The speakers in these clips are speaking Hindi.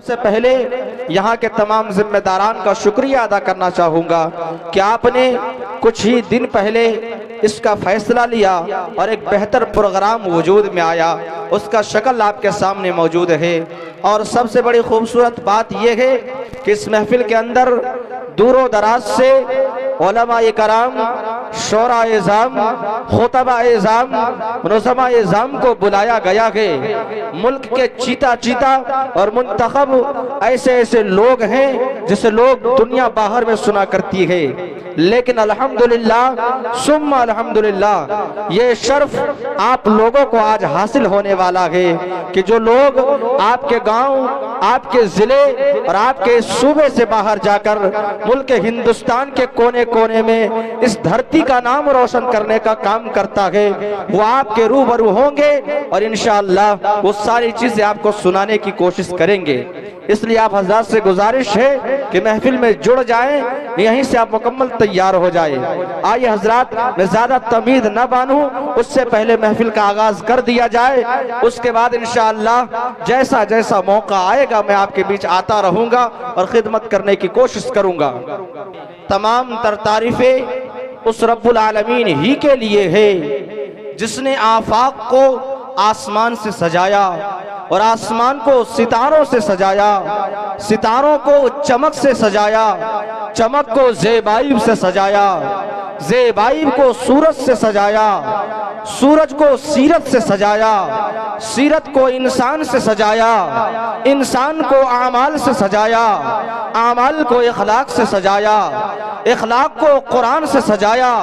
सबसे पहले यहाँ के तमाम जिम्मेदारान का शुक्रिया अदा करना चाहूँगा कि आपने कुछ ही दिन पहले इसका फैसला लिया और एक बेहतर प्रोग्राम वजूद में आया, उसका शक्ल आपके सामने मौजूद है। और सबसे बड़ी खूबसूरत बात यह है कि इस महफिल के अंदर दूरों दराज से उलमा-ए कराम, शोरा-ए ज़ाम, खुतबा-ए ज़ाम, मुनज़्ज़मा-ए ज़ाम को बुलाया गया है। मुल्क के चीता चीता और मुंतखब ऐसे ऐसे लोग हैं जिसे लोग दुनिया बाहर में सुना करती है, लेकिन अल्हम्दुलिल्लाह सुम्मा अल्हम्दुलिल्लाह ये शर्फ आप लोगों को आज हासिल होने वाला है कि जो लोग आपके गांव, आपके जिले और आपके सूबे से बाहर जाकर मुल्क हिंदुस्तान के कोने कोने में इस धरती का नाम रोशन करने का काम करता है, वो आपके रूबरू होंगे और इंशाअल्लाह वो सारी चीजें आपको सुनाने की कोशिश करेंगे। इसलिए आप हज़रात से गुजारिश है कि महफिल में जुड़ जाएं, यहीं से आप मुकम्मल तैयार हो जाए। आइए हज़रात, मैं ज्यादा तमीद न बानूं, उससे पहले महफिल का आगाज कर दिया जाए। उसके बाद इंशाअल्लाह जैसा जैसा मौका आएगा मैं आपके बीच आता रहूंगा और खिदमत करने की कोशिश करूंगा। तमाम तर तारीफें उस रब्बुल आलमीन ही के लिए है जिसने आफाक को आसमान से सजाया और आसमान को सितारों से सजाया, सितारों को चमक से सजाया, चमक को ज़ेबाइब से सजाया, ज़ेबाइब को सूरज से सजाया, सूरज को सीरत से सजाया, सीरत को इंसान से सजाया, इंसान को आमाल से सजाया, आमाल को इखलाक से सजाया, इखलाक को कुरान से सजाया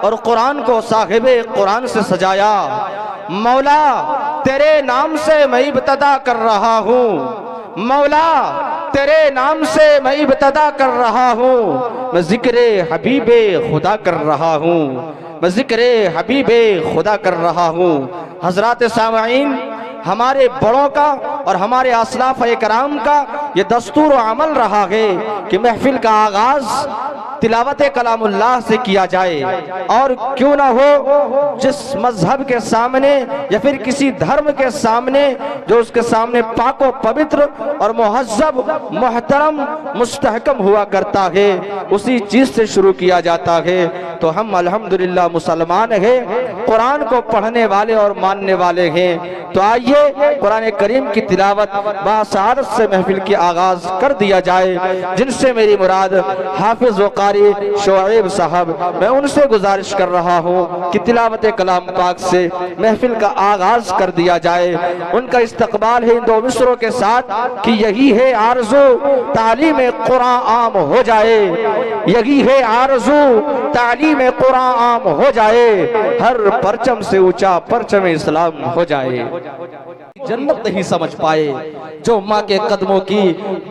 और कुरान को साहिबे कुरान से सजाया। मौला तेरे नाम से मैं इब्तदा कर रहा हूँ, मौला तेरे नाम से मैं इब्तदा कर रहा हूँ, मैं ज़िक्रे हबीबे खुदा कर रहा हूँ, मैं ज़िक्रे हबीबे खुदा कर रहा हूँ। हज़रात सामईन, हमारे बड़ों का और हमारे असलाफ़-ए कराम का ये दस्तूर अमल रहा है कि महफिल का आगाज़ तिलावत कलामुल्लाह से किया जाए, और क्यों ना हो जिस मजहब के सामने या फिर किसी धर्म के सामने जो उसके सामने पाको पवित्र और मुहज्जब मोहतरम मुस्तहकम हुआ करता है उसी चीज से शुरू किया जाता है। तो हम अल्हम्दुलिल्लाह मुसलमान हैं, कुरान को पढ़ने वाले और मानने वाले हैं। तो आइए कुरान करीम की तिलावत बासआदत से महफिल की आगाज कर दिया जाए। जिनसे मेरी मुराद हाफिज व कारी शोएब साहब, मैं उनसे गुजारिश कर रहा हूँ कि तिलावत कलाम पाक से महफिल का आगाज कर दिया जाए। उनका इस्तकबाल है इन दो मिसरों के साथ कि यही है आरज़ू तालीम कुरान आम हो जाए, यही है आरज़ू तालीम कुरान आम हो जाए, हर परचम से ऊंचा परचम इस्लाम हो जाए। जन्नत नहीं समझ पाए जो माँ के कदमों की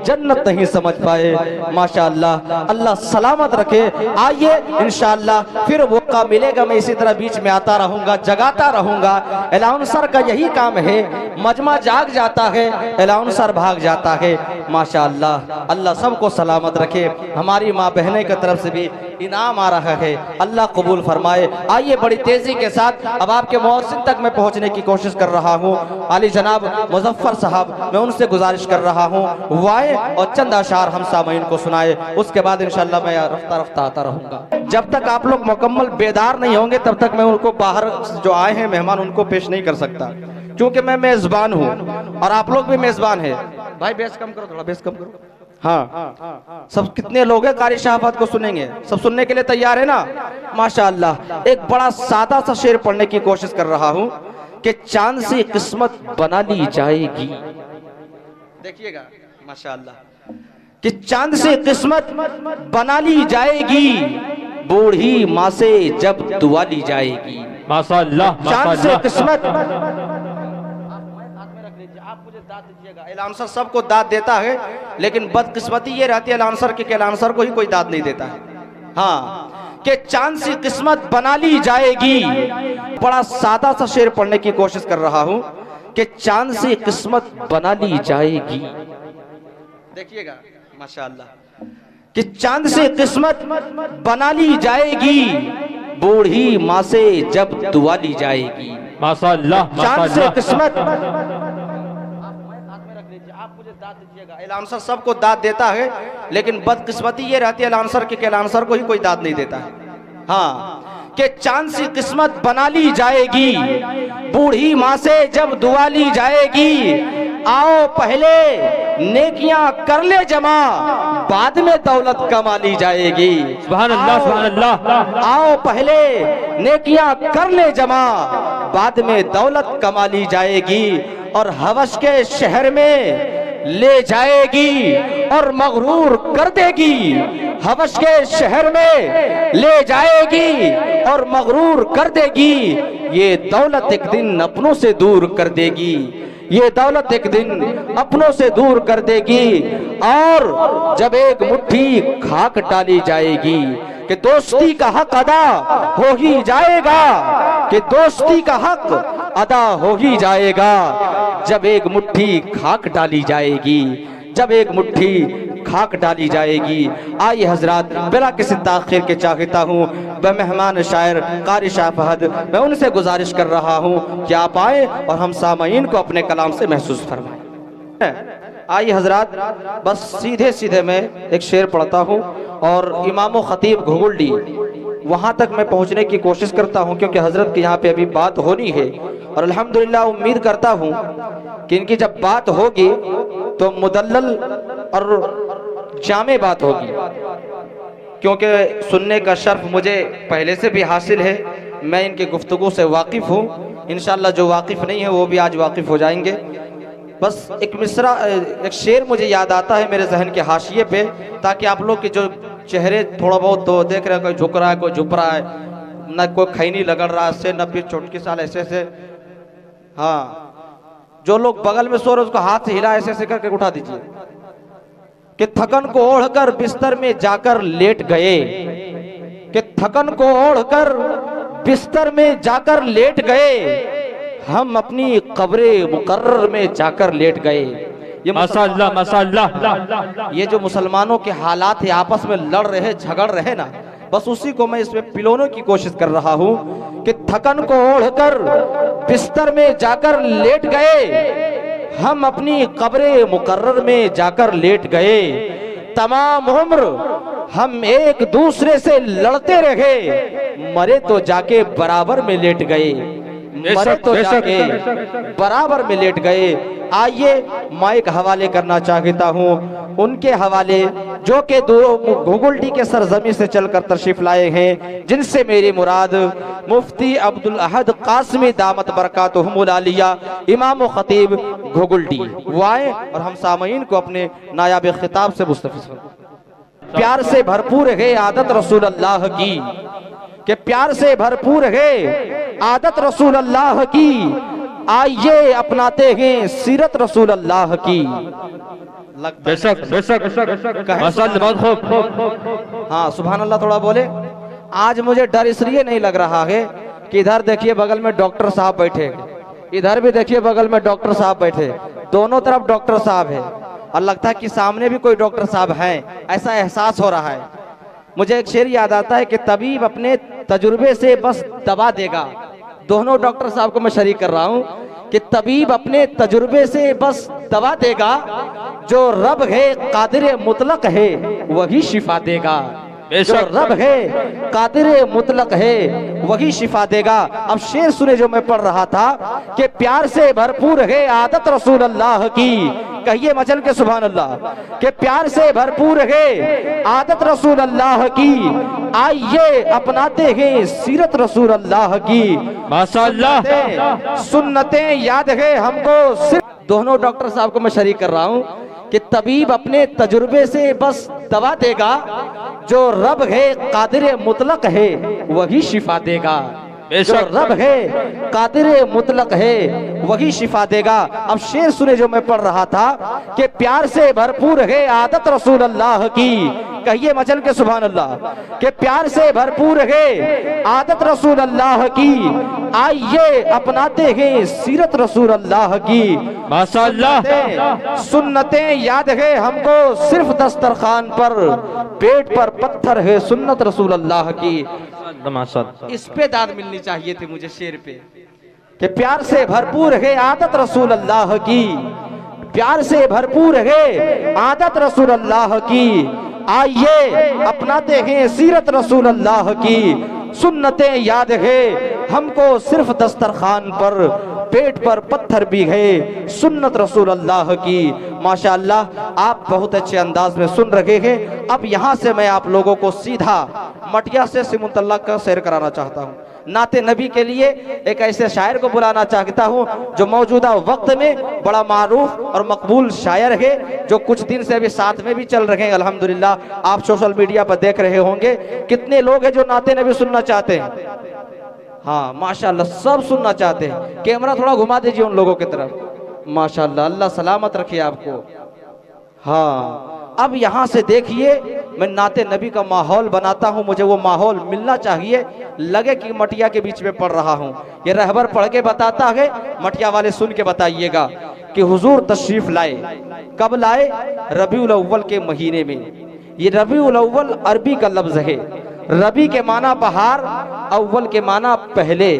जन्नत नहीं समझ पाए। माशाअल्लाह, अल्लाह सलामत रखे। आइए इंशाअल्लाह फिर मौका मिलेगा, मैं इसी तरह बीच में आता रहूंगा, जगाता रहूंगा। अलाउंसर का यही काम है, मजमा जाग जाता है, अलाउंसर भाग जाता है। माशाअल्लाह, अल्लाह सबको सलामत रखे। हमारी माँ बहनें की तरफ से भी इनाम आ रहा है, अल्लाह कबूल फरमाए। आइए बड़ी तेजी के साथ अब आपके मुअज्जिन तक मैं पहुंचने की कोशिश कर रहा हूँ। अली जनाब मुजफ्फर साहब, मैं उनसे गुजारिश कर रहा हूँ वो आए और चंद अशार हम सामईन को सुनाए। उसके बाद इंशाअल्लाह मैं रफ्ता रफ्ता आता रहूंगा। जब तक आप लोग मुकम्मल बेदार नहीं होंगे तब तक मैं उनको बाहर जो आए हैं मेहमान उनको पेश नहीं कर सकता, क्योंकि मैं मेजबान हूँ और आप लोग भी मेजबान है। भाई बेस कम करो, थोड़ा बेस कम करो। हाँ, सब कितने लोग हैं कारी शहाबत को सुनेंगे? सब सुनने के लिए तैयार है ना? माशाअल्लाह। एक बड़ा सादा सा शेर पढ़ने की कोशिश कर रहा हूँ कि चांद से किस्मत बना ली जाएगी। देखिएगा माशाअल्लाह, कि चांद से किस्मत बना ली जाएगी, बूढ़ी माँ से जब दुआ ली जाएगी। माशाअल्लाह, चांद से किस्मत। आप मुझे दाद दीजिएगा। एलांसर सबको दाद देता है, लेकिन बदकिस्मती ये रहती है एलांसर की कि एलांसर को ही कोई दाद नहीं देता है। हाँ, कि चांद सी किस्मत बना ली जाएगी। बड़ा सादा सा शेर पढ़ने की कोशिश कर रहा हूँ कि चांद सी किस्मत बना ली जाएगी। देखिएगा माशाअल्लाह, कि चांद से किस्मत बना ली जाएगी, बूढ़ी माँ से जब दुआ ली जाएगी। माशाअल्लाह, चांद से किस्मत। आप मुझे दाद दीजिएगा। एलाउंसर सबको दाद देता है, लेकिन बदकिस्मती ये रहती है एलाउंसर की, एलाउंसर को ही कोई दाद नहीं देता है। हाँ, कि चांद सी किस्मत बना ली जाएगी, बूढ़ी माँ से जब दुआ ली जाएगी, आओ पहले नेकियां कर ले जमा, बाद में दौलत कमा ली जाएगी। सुभान अल्लाह, सुभान अल्लाह। आओ पहले नेकियां कर ले जमा, बाद में दौलत कमा ली जाएगी, और हवस के शहर में ले जाएगी और मगरूर कर देगी। हवस के शहर में ले जाएगी और मगरूर कर देगी। ये दौलत एक दिन अपनों से दूर कर देगी, ये दौलत एक दिन अपनों से दूर कर देगी। और जब एक मुट्ठी खाक डाली जाएगी कि दोस्ती का हक अदा हो ही जाएगा, कि दोस्ती का हक अदा हो ही जाएगा, जब एक मुट्ठी खाक डाली जाएगी, जब एक मुट्ठी खाक डाली जाएगी। आइए हजरात, बिना किसी ताखिर के चाहता हूँ वह मेहमान शायर कारी शाह फहद, मैं उनसे गुजारिश कर रहा हूँ कि आप आए और हम सामईन को अपने कलाम से महसूस फरमाएं। आइए हजरात, बस सीधे सीधे मैं एक शेर पढ़ता हूँ और इमाम खतीब घुगुल्डी वहाँ तक मैं पहुँचने की कोशिश करता हूँ, क्योंकि हजरत के यहाँ पे अभी बात होनी है। और अल्हम्दुलिल्लाह उम्मीद करता हूँ कि इनकी जब बात होगी तो मुदल्लल और जामे बात होगी, क्योंकि सुनने का शर्फ मुझे पहले से भी हासिल है। मैं इनके गुफ्तगू से वाकिफ़ हूँ, इंशाअल्लाह जो वाकिफ़ नहीं है वो भी आज वाकिफ़ हो जाएंगे। बस एक मिसरा, एक शेर मुझे याद आता है मेरे जहन के हाशिए पे, ताकि आप लोग के जो चेहरे थोड़ा बहुत तो देख रहे हैं, कोई झुक रहा है, कोई झुक रहा है, न कोई खैनी लगड़ रहा है, न फिर चुटकी साल ऐसे ऐसे। हाँ, जो लोग बगल में सो रहे उसको हाथ से हिला ऐसे ऐसे करके उठा दीजिए। कि थकन को ओढ़कर बिस्तर में जाकर लेट गए, कि थकन को ओढ़कर बिस्तर में जाकर लेट गए, हम अपनी कब्रे मुकर्रर में जाकर लेट गए। ये माशाअल्लाह, माशाअल्लाह। ये जो मुसलमानों के हालात है, आपस में लड़ रहे झगड़ रहे ना, बस उसी को मैं इसमें पिलोने की कोशिश कर रहा हूँ कि थकन को ओढ़कर बिस्तर में जाकर लेट गए, हम अपनी कब्रे मुकर्रर में जाकर लेट गए। तमाम उम्र हम एक दूसरे से लड़ते रहे, मरे तो जाके बराबर में लेट गए, मरे तो जाके बराबर में लेट गए। आइए माइक हवाले करना चाहता हूँ उनके हवाले, जो के घुगुल्डी के सरजमी से चलकर तशरीफ लाए हैं, जिनसे मेरी मुराद मुफ्ती अब्दुल अहद कासमी दामत बरकातुहुमुल आलिया इमाम खतीब घुगुल्डी, वो आए और हम सामईन को अपने नायाब खिताब से मुस्तफिज। प्यार से भरपूर है आदत रसूल अल्लाह की, कि प्यार से भरपूर है आदत रसूल अल्लाह की, आइए अपनाते हैं सीरत रसूल अल्लाह की। बेशक बेशक माशाअल्लाह, बहुत खूब। हाँ सुभान अल्लाह, थोड़ा बोले। आज मुझे डर इसलिए नहीं लग रहा है कि इधर देखिए बगल में डॉक्टर साहब बैठे, इधर भी देखिए बगल में डॉक्टर साहब बैठे, दोनों तरफ डॉक्टर साहब है, और लगता है कि सामने भी कोई डॉक्टर साहब हैं, ऐसा एहसास हो रहा है। मुझे एक शेर याद आता है कि तबीब अपने तजुर्बे से बस दवा देगा। दोनों डॉक्टर साहब को मैं शरीक कर रहा हूँ कि तबीब अपने तजुर्बे से बस दवा देगा, जो रब है कादिर मुतलक है वही शिफा देगा, जो रब है कादिर मुतलक है वही शिफा देगा। अब शेर सुने जो मैं पढ़ रहा था कि प्यार से भरपूर है आदत रसूल अल्लाह की, कहिए मचल के सुभान अल्लाह, कि प्यार से भरपूर है आदत रसूल अल्लाह की, आइए अपनाते हैं सीरत रसूल अल्लाह की। माशाअल्लाह, सुन्नतें याद है हमको सिर्फ। दोनों डॉक्टर साहब को मैं शरीक कर रहा हूँ कि तबीब अपने तजुर्बे से बस दवा देगा, जो रब है कादिर मुतलक है वही शिफा देगा, जो रब है कादिर मुतलक है वही शिफा देगा। अब शेर सुने जो मैं पढ़ रहा था कि प्यार से भरपूर है आदत रसूल अल्लाह की, कहिए मचल के सुभान अल्लाह, कि प्यार से भरपूर है आदत रसूल अल्लाह की, आइए अपनाते हैं सीरत रसूल अल्लाह की। माशाअल्लाह, सुन्नतें याद है हमको सिर्फ दस्तरखान पर, पेट पर पत्थर है सुन्नत रसूल अल्लाह की। इस पे दाद मिलनी चाहिए थी मुझे शेर पे, कि प्यार से भरपूर है आदत रसूल अल्लाह की, प्यार से भरपूर है आदत रसूल अल्लाह की। आइए अपनाते हैं सीरत रसूल अल्लाह की, सुन्नतें याद है हमको सिर्फ दस्तरखान पर, पेट पर पत्थर भी है सुन्नत रसूल अल्लाह की। माशाअल्लाह आप बहुत अच्छे अंदाज में सुन रहे हैं। अब यहाँ से मैं आप लोगों को सीधा मटिया से सिमुतल्ला का सैर कराना चाहता हूँ। नाते नबी के लिए एक ऐसे शायर को बुलाना चाहता हूँ जो मौजूदा वक्त में बड़ा मारूफ और मकबूल शायर है, जो कुछ दिन से अभी साथ में भी चल रहे हैं अल्हम्दुलिल्लाह। आप सोशल मीडिया पर देख रहे होंगे कितने लोग हैं जो नाते नबी सुनना चाहते हैं। हाँ माशाल्लाह सब सुनना चाहते हैं। कैमरा थोड़ा घुमा दीजिए उन लोगों की तरफ। माशाल्लाह अल्लाह सलामत रखे आपको। हाँ अब यहाँ से देखिए मैं नाते नबी का माहौल बनाता हूँ, मुझे वो माहौल मिलना चाहिए, लगे कि मटिया के बीच में पढ़ रहा हूँ। ये रहबर पढ़ के बताता है, मटिया वाले सुन के बताइएगा कि हुजूर तशरीफ लाए। कब लाए? रबीउल अव्वल के महीने में। ये रबीउल अव्वल अरबी का लफ्ज है। रबी के माना बहार, अव्वल के माना पहले,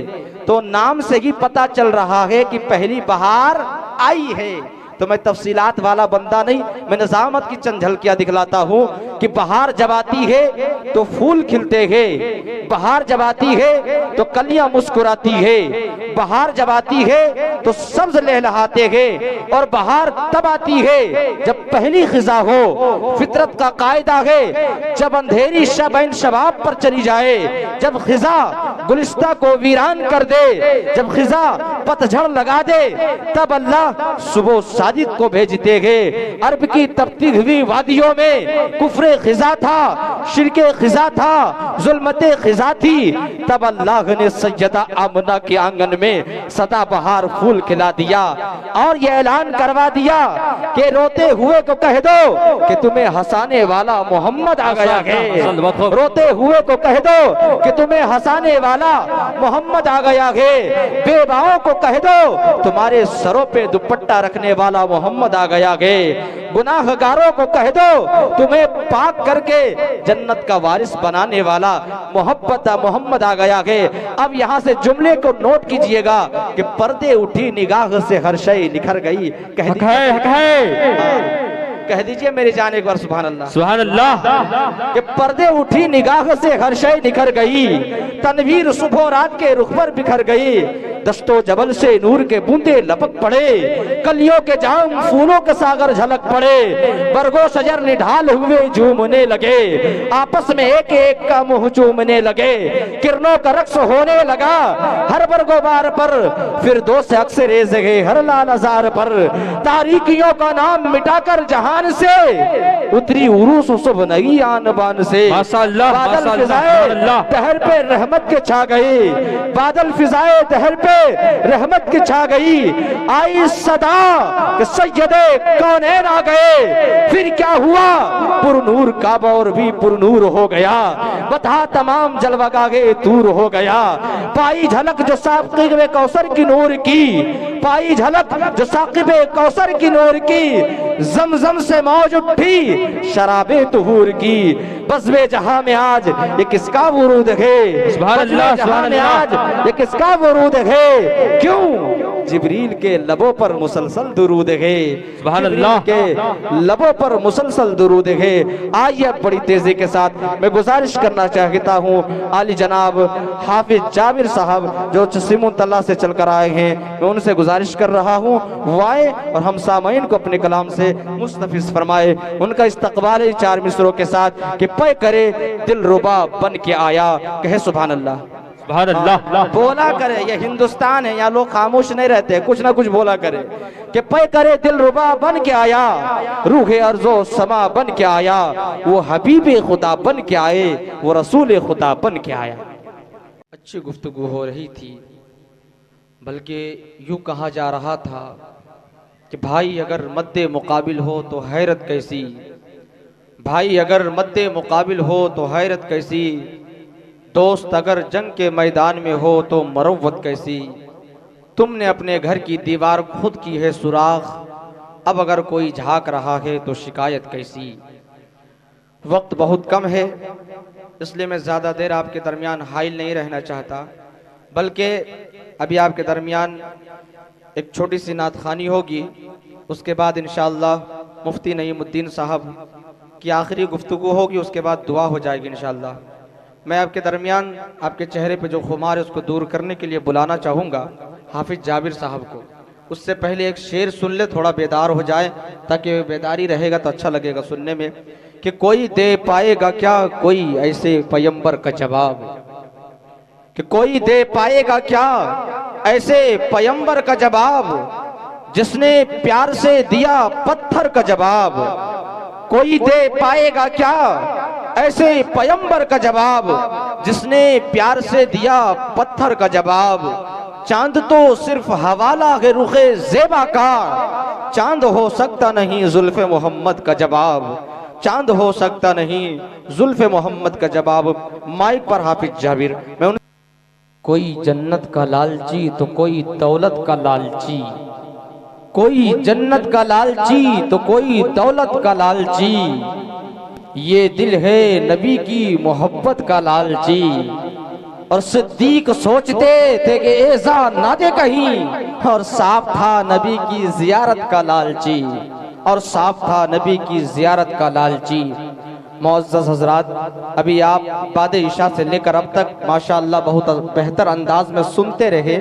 तो नाम से ही पता चल रहा है कि पहली बहार आई है। तो मैं तफसीलात वाला बंदा नहीं, मैं निजामत की चंद झलकियां दिखलाता हूँ कि बहार जब आती है तो फूल खिलते हैं, बहार जब आती है तो कलियां मुस्कुराती है, बहार जब आती है तो सब्ज लहलहाते हैं, और बहार तब आती है जब पहली खिजा हो। फितरत का कायदा है जब अंधेरी शब शबाब पर चली जाए, जब खिजा गुलिस्ता को वीरान कर दे, जब खिजा पतझड़ लगा दे, तब अल्लाह सुबह साजिद को भेजते हैं। अरब की तपती हुई वादियों में कुफ्रे खिजा था, शिरके खिजा था, जुल्मते खिजा थी, तब अल्लाह ने सैयदा आमना के आंगन में सदा बहार फूल खिला दिया और ये ऐलान करवा दिया कि रोते हुए को कह दो कि तुम्हें हंसाने वाला मोहम्मद आ गया है। रोते हुए को कह दो कि तुम्हें हंसाने वाला मोहम्मद आ गया है। बेवाओं को कह दो तुम्हारे सरों पे दुपट्टा रखने वाला मोहम्मद आ गया है। गुनाहगारों को कह दो तुम्हें पाक करके जन्नत का वारिस बनाने वाला मोहम्मद आ गया है। अब यहाँ से जुमले को नोट कीजिएगा कि पर्दे उठी निगाह से हर शय निखर गई। कह दीजिए मेरी जान एक बार सुभान अल्लाह। सुभान अल्लाह। कि पर्दे उठी निगाह से हर शय निखर गई, तनवीर सुबह रात के रुख पर बिखर गई, दस्तो जबल से नूर के बूंदे लपक पड़े, कलियों के जाम फूलों के सागर झलक पड़े, बरगो शजर निढाल हुए झूमने लगे, आपस में एक एक का मुंह चूमने लगे, किरणों का रक्स होने लगा हर बरगो बार पर, फिर दो से अक्सर जगह हर लाल हजार पर, तारीकियों का नाम मिटाकर जहां से उतरी उरूस सुबह नई आन बान से। माशाअल्लाह, बादल फिजाए दहर पे रहमत के छा गई, बादल फिजाए दहर पे रहमत के छा गई, आई सदा कि सैयदे कौनैन आ गए, फिर क्या हुआ पुरनूर काबा और भी पुरनूर हो गया, बता तमाम जलवागाहे दूर हो गया, पाई झलक जो साकिब कौसर की नूर की, पाई झलक जो साकिब कौसर की नूर की, जमजम से मौज उठी शराबे तुहूर की, बज़्वे जहां में आज ये किसका वुरूद है, सुभान अल्लाह, सुभान अल्लाह, आज ये किसका वुरूद है, क्यों जिब्रील के लबों पर मुसलसल दुरूद है, सुभान अल्लाह के लबों पर मुसलसल दुरूद है। आइए बड़ी तेजी के साथ मैं गुजारिश करना चाहता हूँ आली जनाब हाफिज जाबिर साहब जो सिमुतल्ला से चलकर आए हैं, मैं उनसे गुजारिश कर रहा हूँ वो आए और हम सामईन को अपने कलाम से मुस्तफिज फरमाए। उनका इस्तकबाल चार मिसरों के साथ कि पे करे दिल रुबा बन के आया, कहे सुभान अल्लाह। सुभान अल्लाह। बोला करे, ये हिंदुस्तान है, यहाँ लोग खामोश नहीं रहते, कुछ ना कुछ बोला करे कि पे करे दिल रुबा बन के आया, रूह अर्जो समा बन के आया, वो हबीब खुदा बन के आए, वो रसूल खुदा बन के आया। अच्छी गुफ्तगू हो रही थी, बल्कि यूं कहा जा रहा था कि भाई अगर मद्दे मुकाबिल हो तो हैरत कैसी, भाई अगर मद्दे मुकाबिल हो तो हैरत कैसी, दोस्त अगर जंग के मैदान में हो तो मरवत कैसी, तुमने अपने घर की दीवार खुद की है सुराख, अब अगर कोई झांक रहा है तो शिकायत कैसी। वक्त बहुत कम है इसलिए मैं ज़्यादा देर आपके दरमियान हाइल नहीं रहना चाहता, बल्कि अभी आपके दरमियान एक छोटी सी नात खानी होगी उसके बाद इंशाअल्लाह मुफ्ती नईमुद्दीन साहब की आखिरी गुफ्तगू होगी, उसके बाद दुआ हो जाएगी इंशाअल्लाह। मैं आपके दरमियान आपके चेहरे पे जो खुमार है उसको दूर करने के लिए बुलाना चाहूँगा हाफिज जाबिर साहब को। उससे पहले एक शेर सुन ले, थोड़ा बेदार हो जाए, ताकि बेदारी रहेगा तो अच्छा लगेगा सुनने में। कि कोई दे पाएगा क्या कोई ऐसे पैगंबर का जवाब, कि कोई दे पाएगा क्या ऐसे पैगंबर का जवाब जिसने प्यार से दिया पत्थर का जवाब। कोई दे पाएगा क्या ऐसे पैगंबर का जवाब जिसने प्यार से दिया पत्थर का जवाब। चांद तो सिर्फ हवाला है रुखे ज़ेबा का, चांद हो सकता नहीं जुल्फ़े मोहम्मद का जवाब। चांद हो सकता नहीं जुल्फ़े मोहम्मद का जवाब। माइक पर हाफिज जाबिर। मैं कोई जन्नत का लालची तो कोई दौलत का लालची, कोई जन्नत का लालची तो कोई दौलत का लालची। ये दिल है नबी की मोहब्बत का लालची। और सिद्दीक सोचते थे कि ऐसा ना दे कहीं, और साफ था नबी की जियारत का लालची, और साफ था नबी की जियारत का लालची। मुअज़्ज़ज़ हज़रात, अभी आप बाद इशा से लेकर अब तक माशाअल्लाह बहुत बेहतर अंदाज में सुनते रहे।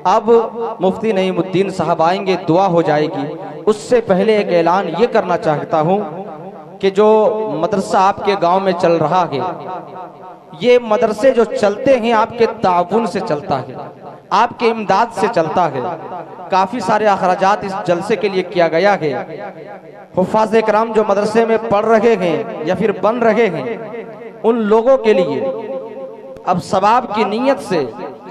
अब मुफ्ती नईमुद्दीन साहब आएंगे, दुआ हो जाएगी। उससे पहले एक ऐलान ये करना चाहता हूँ कि जो मदरसा आपके गांव में चल रहा है, ये मदरसे जो चलते हैं आपके ताउन से चलता है, आपके इमदाद से चलता है। काफ़ी सारे अखराजात इस जलसे के लिए किया गया है। हुफ़ाज़ इकराम जो मदरसे में पढ़ रहे हैं या फिर बन रहे हैं, उन लोगों के लिए अब सवाब की नीयत से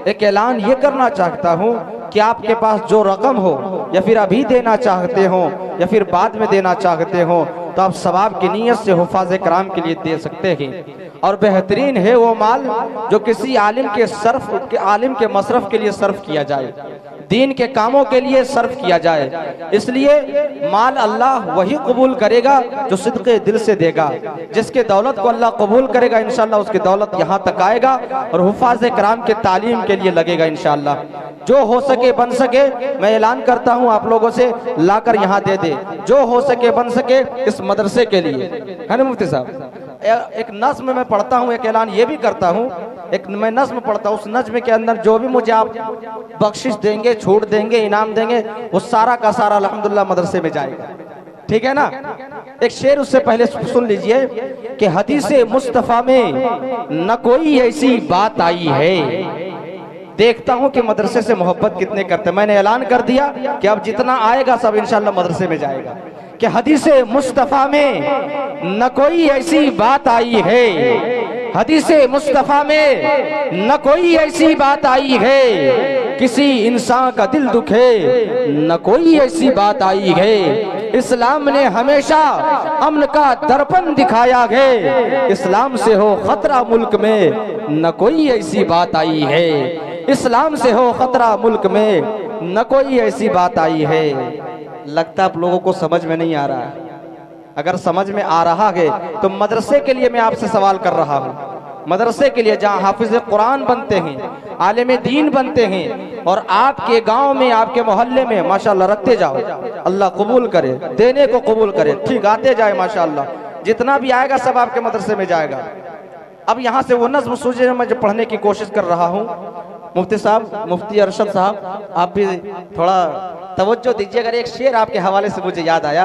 एक ऐलान ये करना चाहता हूँ कि आपके पास जो रकम हो, या फिर अभी देना चाहते हो या फिर बाद में देना चाहते हो, तो आप सवाब की नीयत से हुफ़ाज़ इकराम के लिए दे सकते हैं। और बेहतरीन है वो माल जो किसी आलिम के मसरफ के लिए सर्फ किया जाए, दीन के कामों के लिए सर्फ किया जाए। इसलिए माल अल्लाह वही कबूल करेगा जो सिद्क़े दिल से देगा। जिसके दौलत को अल्लाह कबूल करेगा इंशाअल्लाह उसकी दौलत यहाँ तक आएगा और हुफ़ाज़ इकराम के तालीम के लिए लगेगा इंशाअल्लाह। जो हो सके बन सके, मैं ऐलान करता हूँ आप लोगों से, लाकर यहाँ दे दे। जो हो सके बन सके इस मदरसे के लिए, है ना मुफ्ती साहब। एक नज़्म में पढ़ता हूँ, एक ऐलान ये भी करता हूँ, एक मैं नज़्म पढ़ता हूँ, उस नज़्म के अंदर जो भी मुझे आप बख्शिश देंगे, छूट देंगे, इनाम देंगे, वो सारा का सारा अल्हम्दुलिल्लाह मदरसे में जाएगा। ठीक है ना। एक शेर उससे पहले सुन लीजिए कि हदीसे मुस्तफ़ा में न कोई ऐसी बात आई है। देखता हूँ कि मदरसे से मोहब्बत कितने करते हैं। मैंने ऐलान कर दिया कि अब जितना आएगा सब इंशाअल्लाह मदरसे में जाएगा। कि हदीसे मुस्तफ़ा में न कोई ऐसी बात आई है, हदीसे मुस्तफ़ा में न कोई ऐसी बात आई है, किसी इंसान का दिल दुखे न कोई ऐसी बात आई है। इस्लाम ने हमेशा अमन का दर्पण दिखाया है, इस्लाम से हो खतरा मुल्क में न कोई ऐसी बात आई है। इस्लाम से हो खतरा मुल्क में न कोई ऐसी बात आई है। लगता आप लोगों को समझ में नहीं आ रहा है। अगर समझ में आ रहा है तो मदरसे के लिए मैं आपसे सवाल कर रहा हूँ। मदरसे के लिए जहाँ हाफिज कुरान बनते हैं, आलिम दीन बनते हैं, और आपके गांव में आपके मोहल्ले में माशाल्लाह रखते जाओ। अल्लाह कबूल करे, देने को कबूल करे। ठीक आते जाए माशाल्लाह, जितना भी आएगा सब आपके मदरसे में जाएगा। अब यहाँ से वो नज़्म सूझे मैं जो पढ़ने की कोशिश कर रहा हूँ। मुफ्ती साहब, मुफ्ती अरशद साहब, आप भी थोड़ा तवज्जो दीजिए। अगर एक शेर आपके हवाले से मुझे याद आया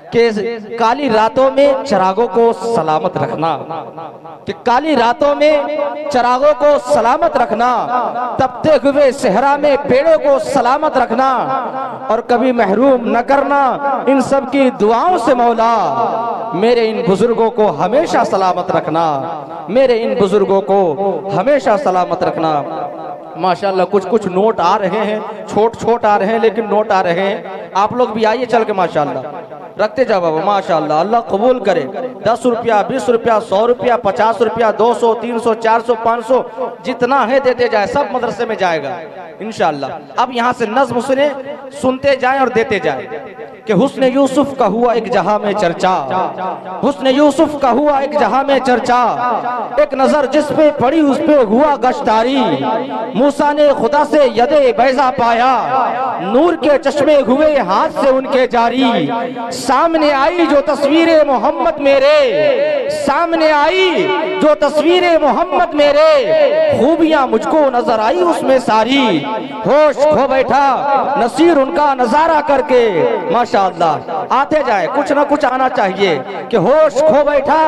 कि काली रातों में चिरागों को सलामत रखना, कि काली रातों में चिरागों को सलामत रखना, तपते हुए सहरा में पेड़ों को सलामत रखना, और कभी महरूम न करना इन सब की दुआओं से मौला। मेरे इन बुजुर्गों को हमेशा सलामत रखना, मेरे इन बुजुर्गों को हमेशा सलामत रखना। माशाल्लाह कुछ कुछ नोट आ रहे हैं, छोट आ रहे हैं, लेकिन नोट आ रहे हैं। आप लोग भी आइए चल के माशाल्लाह, रखते जाओ बाबा माशाल्लाह। अल्लाह कबूल करे। 10 रुपया, 20 रुपया, 100 रुपया, 50 रुपया, 200, 300, 400, 500, जितना है देते जाए, सब मदरसे में जाएगा इंशाल्लाह। अब यहाँ से नज़्म सुने, सुनते जाएं और देते जाएं। कि हुस्न यूसुफ का हुआ एक जहां में चर्चा, हुस्न यूसुफ का हुआ एक जहां में चर्चा, एक नजर जिस पे पड़ी उस पे हुआ गश्तारी। मूसा ने खुदा से यदे बैजा पाया, नूर के चश्मे हुए हाथ से उनके जारी। सामने आई जो तस्वीरे मोहम्मद मेरे, सामने आई जो तस्वीरे मोहम्मद मेरे, खूबियां मुझको नजर आई उसमें सारी। होश खो बैठा नसीर उनका नजारा करके। माशाअल्लाह, आते जाए, कुछ ना कुछ आना चाहिए कि होश खो बैठा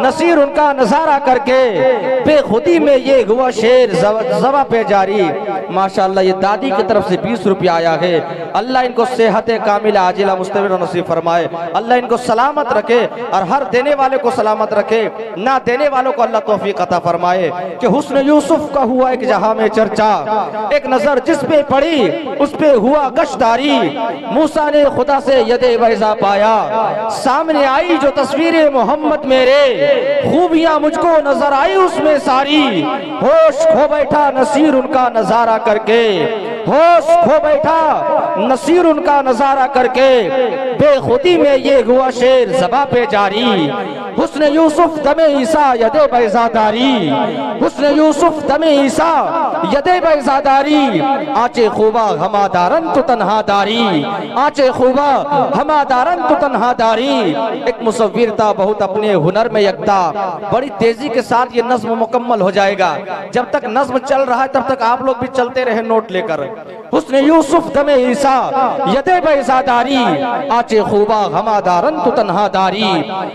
नसीर उनका नजारा करके, बेखुदी में ये हुआ शेर ज़बा पे जारी। माशाअल्लाह, ये दादी की तरफ से 20 रुपया आया है। अल्लाह इनको सेहत कामिला आजिला मुस्तमिर नसीब फरमाए। अल्लाह इनको सलामत रखे और हर देने वाले को सलामत रखे, ना देने वालों को अल्लाह तौफीक अता फरमाए। कि हुस्न यूसुफ का हुआ एक जहां में चर्चा, एक नजर जिस पे पड़ी उस पे हुआ गश्तारी। मूसा ने खुदा से यदे बैजा पाया, सामने आई जो तस्वीरें मोहम्मद मेरे, खूबियां मुझको नजर आई उसमें सारी। होश खो बैठा नसीर उनका नजारा करके, होश खो बैठा नसीर उनका नजारा करके, बेखुदी में ये हुआ शेर ज़बा पे जारी। हुस्न यूसुफ दमे ईसा यदे बैजादारी, हुस्न यूसुफ दमे ईसा यदे बैजादारी। आचे खूबा हमादारन तो तन्हादारी, आचे खूबा हमादारन तो तन्हादारी। एक मुसव्विर था बहुत अपने हुनर में यकता, बड़ी तेजी के साथ ये नज्म मुकम्मल हो जाएगा। जब तक नज्म चल रहा है तब तक आप लोग भी चलते रहे नोट लेकर। हुस्न यूसुफ दमे ईसा यदे बैजादारी, आचे खूबा हमादारन तो तन्हादारी।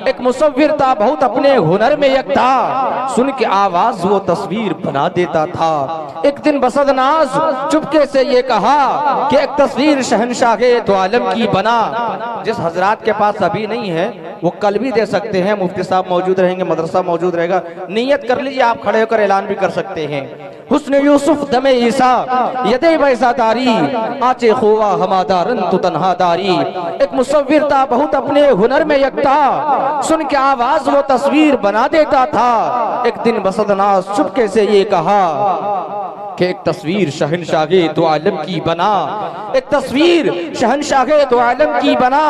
एक मुसव्विर था बहुत अपने हुनर में यकता, सुन के आवाज वो तस्वीर बना देता था। एक दिन बसदनाज चुपके से ये कहा कि एक तस्वीर शहंशाहे दो आलम की बना। जिस हजरात के पास अभी नहीं है वो कल भी दे सकते हैं, मुफ्ती साहब मौजूद रहेंगे, मदरसा मौजूद रहेगा, नियत कर लीजिए, आप खड़े होकर ऐलान भी कर सकते हैं। हुस्न यूसुफ दमे ईसा यदे बैजादारी, आचे खुआ हमादारन तो तन्हादारी। एक मुसव्विर था बहुत अपने हुनर में यकता, सुन के आवाज वो तस्वीर बना देता था। एक दिन बसदनाज चुपके से ये कहा कि एक तस्वीर शहंशाहे दो आलम की बना, एक तस्वीर शहंशाहे दो आलम की बना।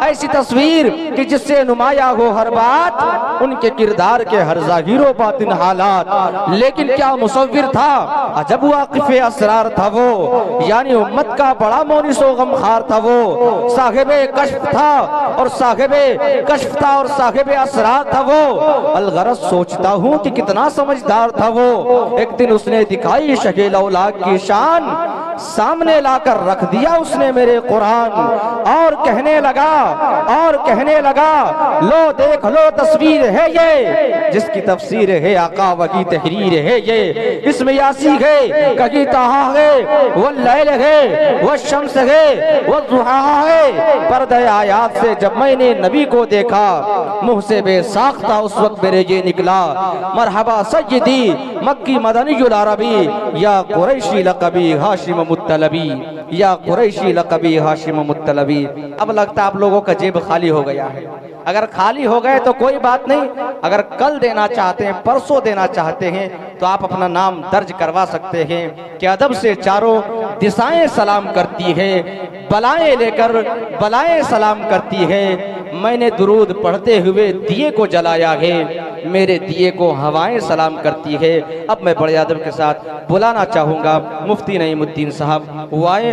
ऐसी तस्वीर कि जिससे नुमाया हो हर बात, उनके किरदार के हर ज़ाहिरो बातिन हालात। लेकिन क्या मुसव्विर था, अजब वाक़िफ़े असरार था वो, यानी उम्मत का बड़ा मोनिसो गमखार था वो। साहिबे कश्फ था और साहिबे कश्फ था और साहिबे असरार था वो। अलगरज सोचता हूँ कि कितना समझदार था वो। एक दिन उसने दिखाई शकील औलाद की शान, सामने लाकर रख दिया उसने मेरे कुरान। और कहने लगा लो देख लो तस्वीर है ये, जिसकी तफसीर है आका वकी तहरीर है ये। इसमें यासी है, कहीं ताहा है, वो लैल है, वो शम्स है, वो दुहा है। पर्दे आयात से जब मैंने नबी को देखा, मुंह से बेसाख्ता उस वक्त मेरे ये निकला, मरहबा सय्यदी मक्की मदनीयुल अरबी, या कुरैशी लक़बी हाशिम मुत्तलबी, या कुरैशी लक़बी हाशिम मुत्तलबी। अब लगता आप लोगों का जेब खाली हो गया है। अगर खाली हो गए तो कोई बात नहीं, अगर कल देना चाहते हैं, परसों देना चाहते हैं, तो आप अपना नाम दर्ज करवा सकते हैं कि अदब से चारों दिशाएं सलाम करती है, बलाएं लेकर बलाएं सलाम करती है। मैंने दुरूद पढ़ते हुए दिए को जलाया है, मेरे दिए को हवाएं सलाम करती है। अब मैं बड़े अदब के साथ बुलाना चाहूँगा मुफ्ती नईमुद्दीन साहब, वो आए।